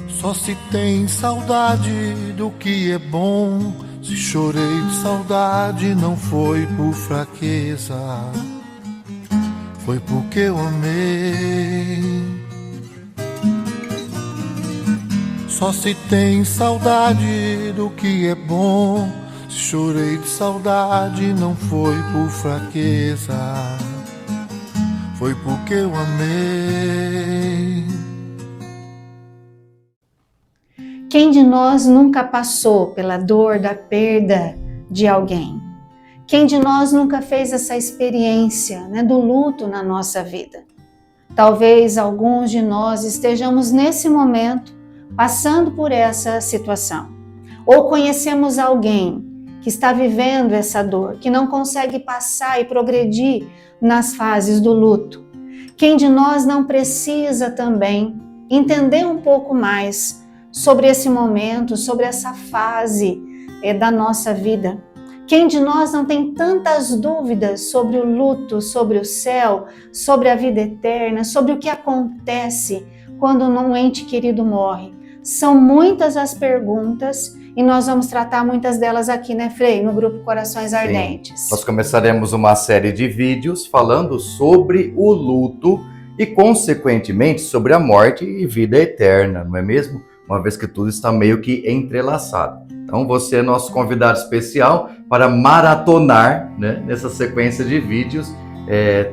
Só se tem saudade do que é bom. Se chorei de saudade, não foi por fraqueza, foi porque eu amei. Só se tem saudade do que é bom. Se chorei de saudade, não foi por fraqueza, foi porque eu amei. Quem de nós nunca passou pela dor da perda de alguém? Quem de nós nunca fez essa experiência, do luto na nossa vida? Talvez alguns de nós estejamos nesse momento passando por essa situação. Ou conhecemos alguém que está vivendo essa dor, que não consegue passar e progredir nas fases do luto. Quem de nós não precisa também entender um pouco mais sobre esse momento, sobre essa fase da nossa vida? Quem de nós não tem tantas dúvidas sobre o luto, sobre o céu, sobre a vida eterna, sobre o que acontece quando um ente querido morre? São muitas as perguntas e nós vamos tratar muitas delas aqui, né, Frei? No grupo Corações Ardentes. Sim. Nós começaremos uma série de vídeos falando sobre o luto e, consequentemente, sobre a morte e vida eterna, não é mesmo? Uma vez que tudo está meio que entrelaçado. Então você é nosso convidado especial para maratonar, nessa sequência de vídeos,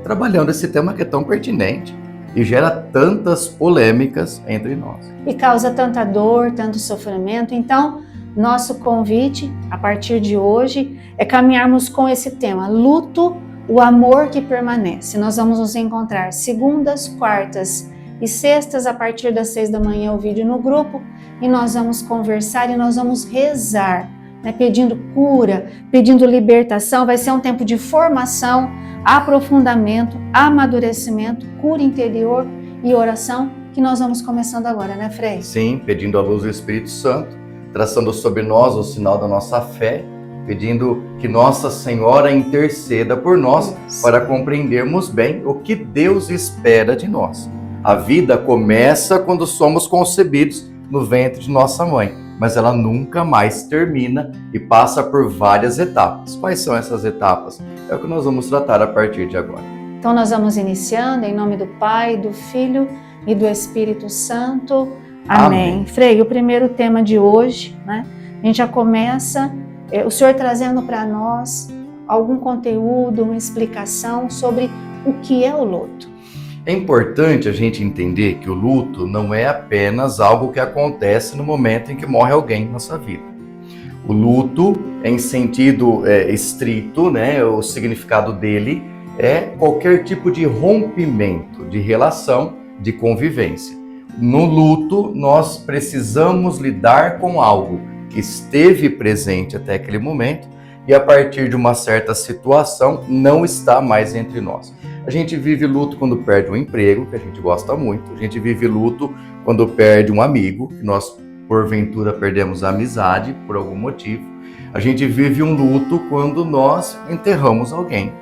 trabalhando esse tema que é tão pertinente e gera tantas polêmicas entre nós. E causa tanta dor, tanto sofrimento. Então, nosso convite, a partir de hoje, é caminharmos com esse tema, luto, o amor que permanece. Nós vamos nos encontrar segundas, quartas e sextas, a partir das 6 da manhã, o vídeo no grupo, e nós vamos conversar e nós vamos rezar, pedindo cura, pedindo libertação. Vai ser um tempo de formação, aprofundamento, amadurecimento, cura interior e oração, que nós vamos começando agora, né, Frei? Sim, pedindo a luz do Espírito Santo, traçando sobre nós o sinal da nossa fé, pedindo que Nossa Senhora interceda por nós para compreendermos bem o que Deus espera de nós. A vida começa quando somos concebidos no ventre de nossa mãe, mas ela nunca mais termina e passa por várias etapas. Quais são essas etapas? É o que nós vamos tratar a partir de agora. Então nós vamos iniciando em nome do Pai, do Filho e do Espírito Santo. Amém. Frei, o primeiro tema de hoje, a gente já começa, o Senhor trazendo para nós algum conteúdo, uma explicação sobre o que é o luto. É importante a gente entender que o luto não é apenas algo que acontece no momento em que morre alguém na nossa vida. O luto, em sentido estrito, o significado dele é qualquer tipo de rompimento de relação, de convivência. No luto, nós precisamos lidar com algo que esteve presente até aquele momento e, a partir de uma certa situação, não está mais entre nós. A gente vive luto quando perde um emprego, que a gente gosta muito. A gente vive luto quando perde um amigo, que nós, porventura, perdemos a amizade por algum motivo. A gente vive um luto quando nós enterramos alguém.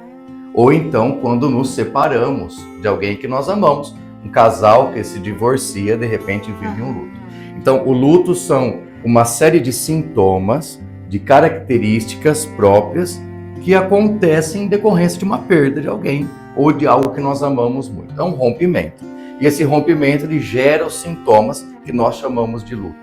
Ou então, quando nos separamos de alguém que nós amamos. Um casal que se divorcia, de repente, vive um luto. Então, o luto são uma série de sintomas, de características próprias que acontecem em decorrência de uma perda de alguém ou de algo que nós amamos muito. É um rompimento. E esse rompimento ele gera os sintomas que nós chamamos de luto.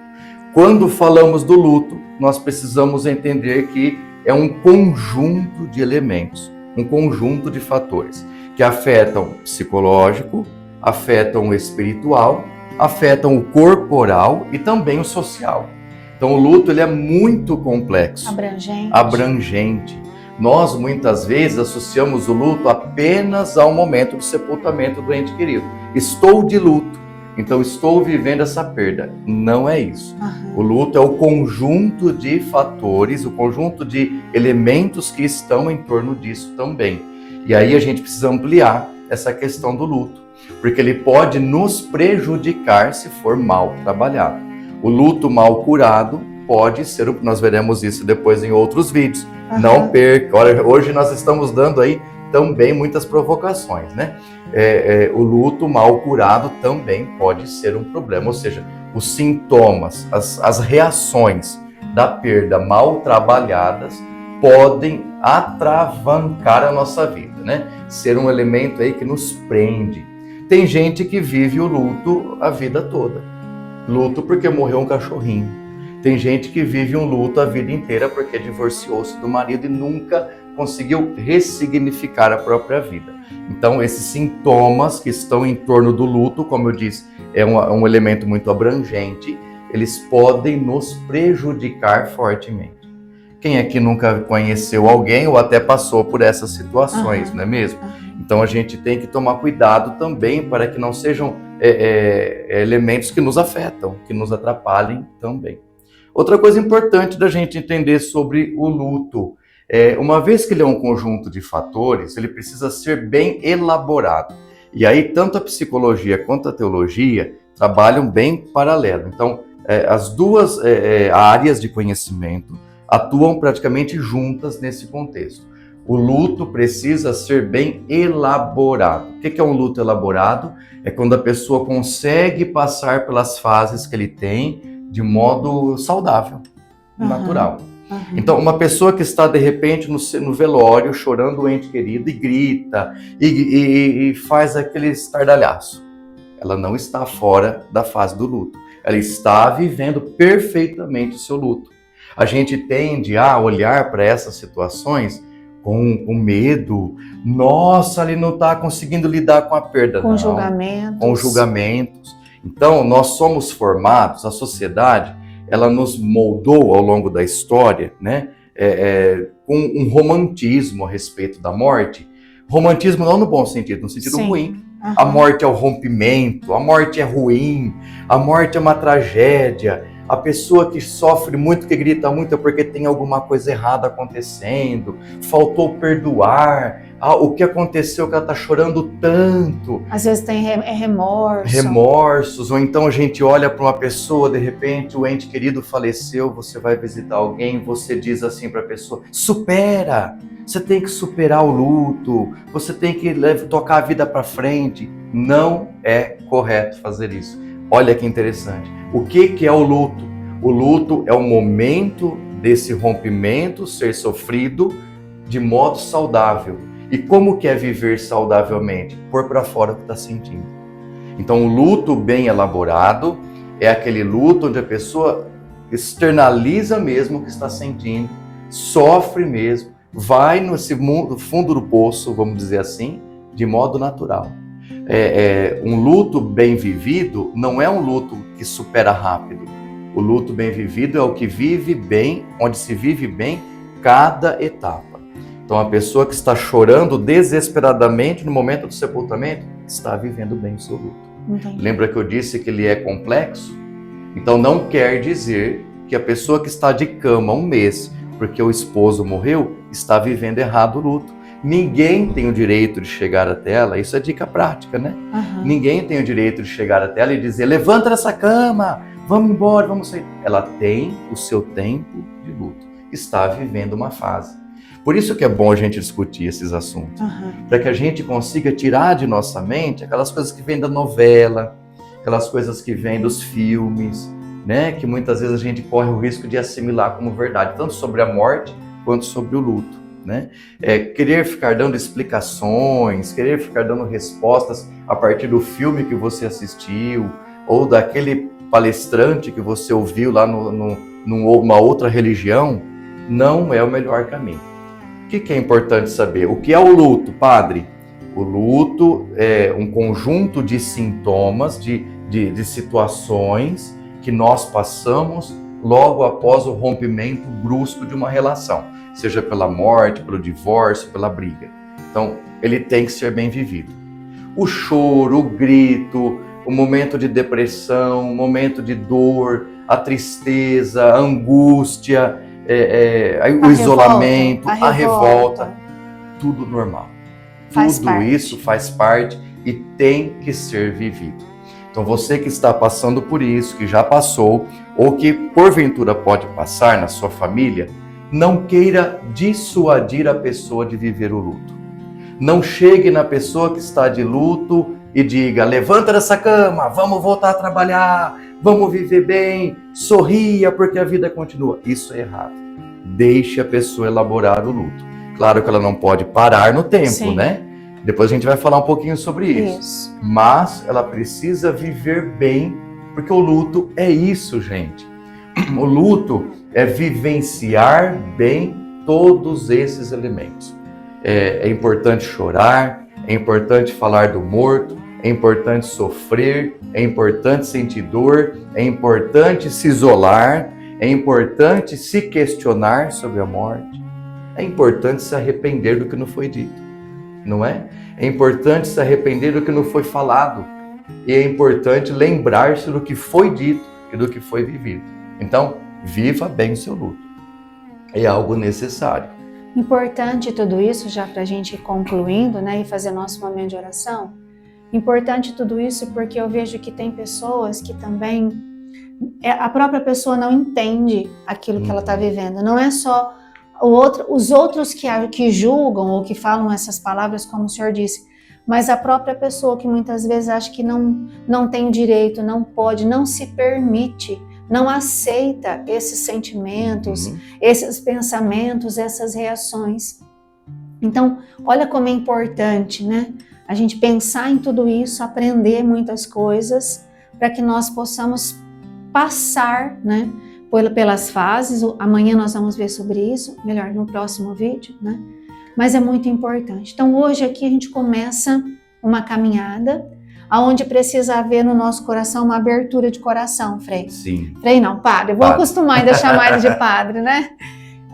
Quando falamos do luto, nós precisamos entender que é um conjunto de elementos, um conjunto de fatores que afetam o psicológico, afetam o espiritual, afetam o corporal e também o social. Então o luto ele é muito complexo, abrangente. Nós muitas vezes associamos o luto apenas ao momento do sepultamento do ente querido. Estou de luto, então estou vivendo essa perda. Não é isso. O luto é o conjunto de fatores, o conjunto de elementos que estão em torno disso também. E aí a gente precisa ampliar essa questão do luto, porque ele pode nos prejudicar se for mal trabalhado. O luto mal curado pode ser, nós veremos isso depois em outros vídeos. Não perca, olha, hoje nós estamos dando aí também muitas provocações, O luto mal curado também pode ser um problema, ou seja, os sintomas, as reações da perda mal trabalhadas podem atravancar a nossa vida, né? Ser um elemento aí que nos prende. Tem gente que vive o luto a vida toda. Luto porque morreu um cachorrinho. Tem gente que vive um luto a vida inteira porque divorciou-se do marido e nunca conseguiu ressignificar a própria vida. Então, esses sintomas que estão em torno do luto, como eu disse, é um elemento muito abrangente, eles podem nos prejudicar fortemente. Quem aqui nunca conheceu alguém ou até passou por essas situações, não é mesmo? Então, a gente tem que tomar cuidado também para que não sejam elementos que nos afetam, que nos atrapalhem também. Outra coisa importante da gente entender sobre o luto, uma vez que ele é um conjunto de fatores, ele precisa ser bem elaborado. E aí, tanto a psicologia quanto a teologia trabalham bem paralelo. Então, as duas áreas de conhecimento atuam praticamente juntas nesse contexto. O luto precisa ser bem elaborado. O que é um luto elaborado? É quando a pessoa consegue passar pelas fases que ele tem de modo saudável, natural. Então, uma pessoa que está, de repente, no velório, chorando o ente querido, e grita, e faz aquele estardalhaço, ela não está fora da fase do luto. Ela está vivendo perfeitamente o seu luto. A gente tende a olhar para essas situações com medo. Nossa, ele não está conseguindo lidar com a perda. Com julgamentos. Com julgamentos. Então, nós somos formados, a sociedade, ela nos moldou ao longo da história, né? Com um romantismo a respeito da morte. Romantismo não no bom sentido, no sentido ruim. A morte é o rompimento, a morte é ruim, a morte é uma tragédia. A pessoa que sofre muito, que grita muito, é porque tem alguma coisa errada acontecendo, faltou perdoar, o que aconteceu que ela está chorando tanto. Às vezes tem remorso. Remorsos, ou então a gente olha para uma pessoa, de repente o ente querido faleceu, você vai visitar alguém, você diz assim para a pessoa, supera, você tem que superar o luto, você tem que tocar a vida para frente. Não é correto fazer isso. Olha que interessante. O que é o luto? O luto é o momento desse rompimento ser sofrido de modo saudável. E como que é viver saudavelmente? Pôr para fora o que está sentindo. Então, o luto bem elaborado é aquele luto onde a pessoa externaliza mesmo o que está sentindo, sofre mesmo, vai no fundo do poço, vamos dizer assim, de modo natural. Um luto bem vivido não é um luto que supera rápido. O luto bem vivido é o que vive bem, onde se vive bem cada etapa. Então, a pessoa que está chorando desesperadamente no momento do sepultamento está vivendo bem o seu luto. Entendi. Lembra que eu disse que ele é complexo? Então, não quer dizer que a pessoa que está de cama 1 mês porque o esposo morreu está vivendo errado o luto. Ninguém tem o direito de chegar até ela, isso é dica prática, né? Ninguém tem o direito de chegar até ela e dizer, levanta dessa cama, vamos embora, vamos sair. Ela tem o seu tempo de luto, está vivendo uma fase. Por isso que é bom a gente discutir esses assuntos, para que a gente consiga tirar de nossa mente aquelas coisas que vêm da novela, aquelas coisas que vêm dos filmes, né? Que muitas vezes a gente corre o risco de assimilar como verdade, tanto sobre a morte quanto sobre o luto. Né? Querer ficar dando explicações, querer ficar dando respostas a partir do filme que você assistiu ou daquele palestrante que você ouviu lá numa outra religião, não é o melhor caminho. O que é importante saber? O que é o luto, padre? O luto é um conjunto de sintomas, de situações que nós passamos logo após o rompimento brusco de uma relação, seja pela morte, pelo divórcio, pela briga. Então, ele tem que ser bem vivido. O choro, o grito, o momento de depressão, o momento de dor, a tristeza, a angústia, o isolamento, a revolta, tudo normal. Tudo isso faz parte e tem que ser vivido. Então, você que está passando por isso, que já passou, ou que porventura pode passar na sua família, não queira dissuadir a pessoa de viver o luto. Não chegue na pessoa que está de luto e diga, levanta dessa cama, vamos voltar a trabalhar, vamos viver bem, sorria porque a vida continua. Isso é errado. Deixe a pessoa elaborar o luto. Claro que ela não pode parar no tempo, Sim. né? Depois a gente vai falar um pouquinho sobre isso. Mas ela precisa viver bem, porque o luto é isso, gente. O luto é vivenciar bem todos esses elementos. É importante chorar, é importante falar do morto, é importante sofrer, é importante sentir dor, é importante se isolar, é importante se questionar sobre a morte, é importante se arrepender do que não foi dito, não é? É importante se arrepender do que não foi falado, e é importante lembrar-se do que foi dito e do que foi vivido. Então, viva bem o seu luto. É algo necessário. Importante tudo isso, já para a gente ir concluindo, né, e fazer nosso momento de oração. Importante tudo isso porque eu vejo que tem pessoas que também, a própria pessoa não entende aquilo que ela está vivendo. Não é só os outros que julgam ou que falam essas palavras, como o senhor disse, mas a própria pessoa que muitas vezes acha que não tem direito, não pode, não se permite, não aceita esses sentimentos, esses pensamentos, essas reações. Então, olha como é importante, né? A gente pensar em tudo isso, aprender muitas coisas, para que nós possamos passar, né, pelas fases. Amanhã nós vamos ver sobre isso, melhor no próximo vídeo, né? Mas é muito importante. Então, hoje aqui a gente começa uma caminhada, aonde precisa haver no nosso coração uma abertura de coração, Frei. Sim. Frei não, padre. Eu vou acostumar ainda a chamar ele de padre, né?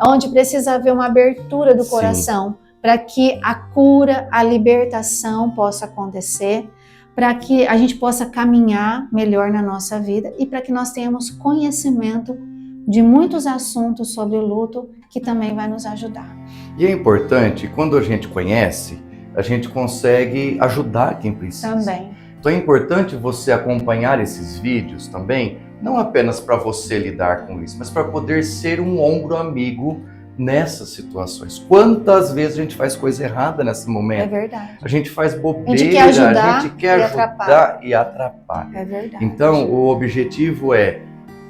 Onde precisa haver uma abertura do coração, para que a cura, a libertação possa acontecer, para que a gente possa caminhar melhor na nossa vida e para que nós tenhamos conhecimento de muitos assuntos sobre o luto que também vai nos ajudar. E é importante, quando a gente conhece, a gente consegue ajudar quem precisa. Também. Então é importante você acompanhar esses vídeos também, não apenas para você lidar com isso, mas para poder ser um ombro amigo nessas situações. Quantas vezes a gente faz coisa errada nesse momento? É verdade. A gente faz bobeira, a gente quer ajudar e atrapalha. É verdade. Então o objetivo é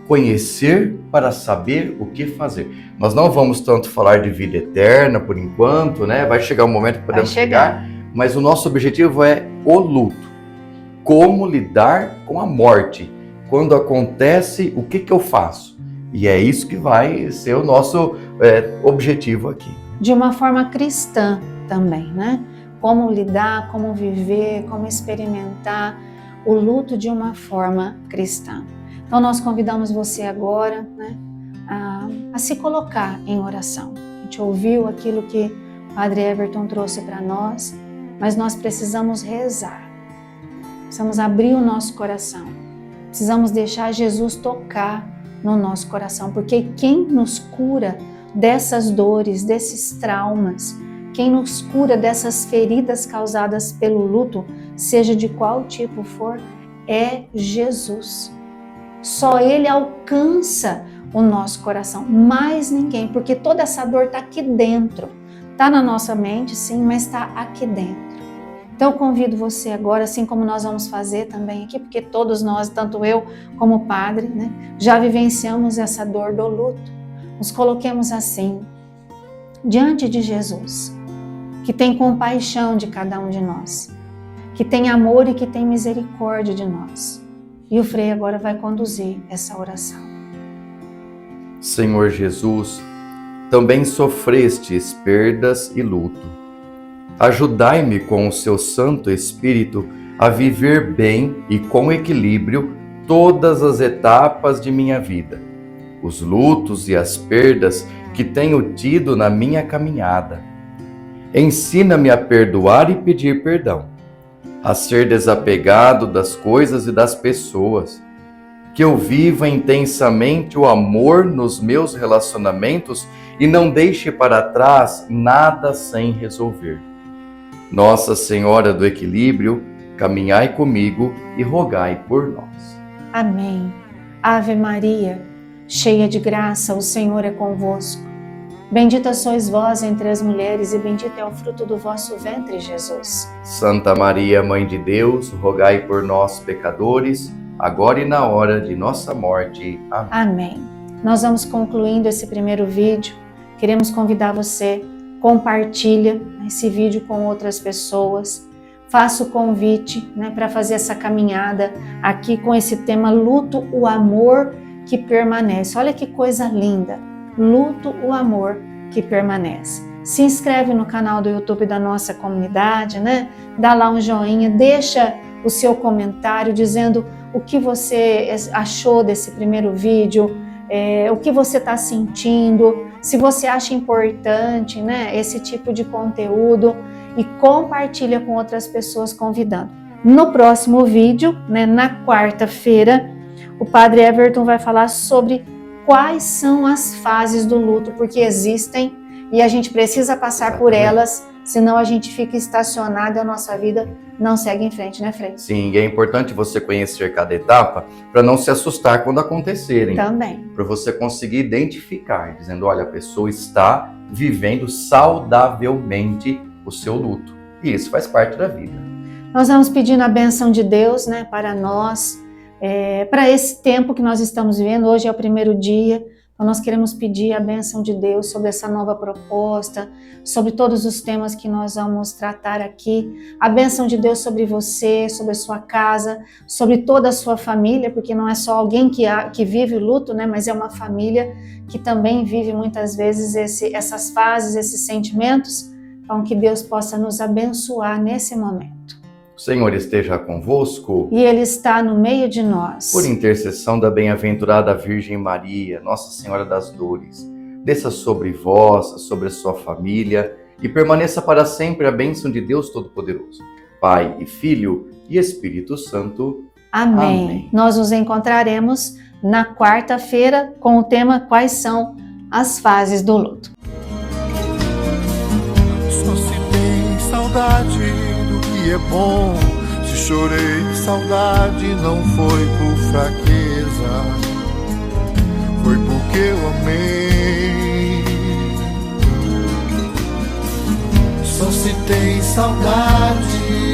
conhecer para saber o que fazer. Nós não vamos tanto falar de vida eterna por enquanto, né? Vai chegar um momento que podemos chegar, mas o nosso objetivo é o luto. Como lidar com a morte. Quando acontece, o que eu faço? E é isso que vai ser o nosso objetivo aqui. De uma forma cristã também, né? Como lidar, como viver, como experimentar o luto de uma forma cristã. Então nós convidamos você agora, né, a se colocar em oração. A gente ouviu aquilo que o Padre Everton trouxe para nós, mas nós precisamos rezar. Precisamos abrir o nosso coração. Precisamos deixar Jesus tocar no nosso coração, porque quem nos cura dessas dores, desses traumas, quem nos cura dessas feridas causadas pelo luto, seja de qual tipo for, é Jesus. Só Ele alcança o nosso coração, mais ninguém, porque toda essa dor está aqui dentro. Está na nossa mente, sim, mas está aqui dentro. Então eu convido você agora, assim como nós vamos fazer também aqui, porque todos nós, tanto eu como o padre, né, já vivenciamos essa dor do luto. Nos coloquemos assim, diante de Jesus, que tem compaixão de cada um de nós, que tem amor e que tem misericórdia de nós. E o Frei agora vai conduzir essa oração. Senhor Jesus, também sofrestes perdas e luto. Ajudai-me com o seu Santo Espírito a viver bem e com equilíbrio todas as etapas de minha vida, os lutos e as perdas que tenho tido na minha caminhada. Ensina-me a perdoar e pedir perdão, a ser desapegado das coisas e das pessoas, que eu viva intensamente o amor nos meus relacionamentos e não deixe para trás nada sem resolver. Nossa Senhora do Equilíbrio, caminhai comigo e rogai por nós. Amém. Ave Maria, cheia de graça, o Senhor é convosco. Bendita sois vós entre as mulheres e bendito é o fruto do vosso ventre, Jesus. Santa Maria, Mãe de Deus, rogai por nós, pecadores, agora e na hora de nossa morte. Amém. Amém. Nós vamos concluindo esse primeiro vídeo. Queremos convidar você, compartilha esse vídeo com outras pessoas. Faça o convite, para fazer essa caminhada aqui com esse tema Luto, o amor que permanece. Olha que coisa linda. Luto, o amor que permanece. Se inscreve no canal do YouTube da nossa comunidade, Dá lá um joinha, deixa o seu comentário dizendo o que você achou desse primeiro vídeo, o que você está sentindo, se você acha importante, esse tipo de conteúdo, e compartilha com outras pessoas convidando. No próximo vídeo, na quarta-feira, o Padre Everton vai falar sobre quais são as fases do luto, porque existem e a gente precisa passar por elas, senão a gente fica estacionado e a nossa vida não segue em frente, Frei? Sim, e é importante você conhecer cada etapa para não se assustar quando acontecerem. Também. Para você conseguir identificar, dizendo, olha, a pessoa está vivendo saudavelmente o seu luto. E isso faz parte da vida. Nós vamos pedindo a bênção de Deus, para nós, para esse tempo que nós estamos vivendo. Hoje é o primeiro dia. Então nós queremos pedir a bênção de Deus sobre essa nova proposta, sobre todos os temas que nós vamos tratar aqui. A bênção de Deus sobre você, sobre a sua casa, sobre toda a sua família, porque não é só alguém que vive o luto, mas é uma família que também vive muitas vezes essas fases, esses sentimentos. Então que Deus possa nos abençoar nesse momento. O Senhor esteja convosco. E Ele está no meio de nós. Por intercessão da bem-aventurada Virgem Maria, Nossa Senhora das Dores, desça sobre vós, sobre a sua família, e permaneça para sempre a bênção de Deus Todo-Poderoso, Pai e Filho e Espírito Santo. Amém. Amém. Nós nos encontraremos na quarta-feira com o tema Quais são as fases do luto. Só se tem saudade do que é bom. Se chorei de saudade, não foi por fraqueza, foi porque eu amei. Só se tem saudade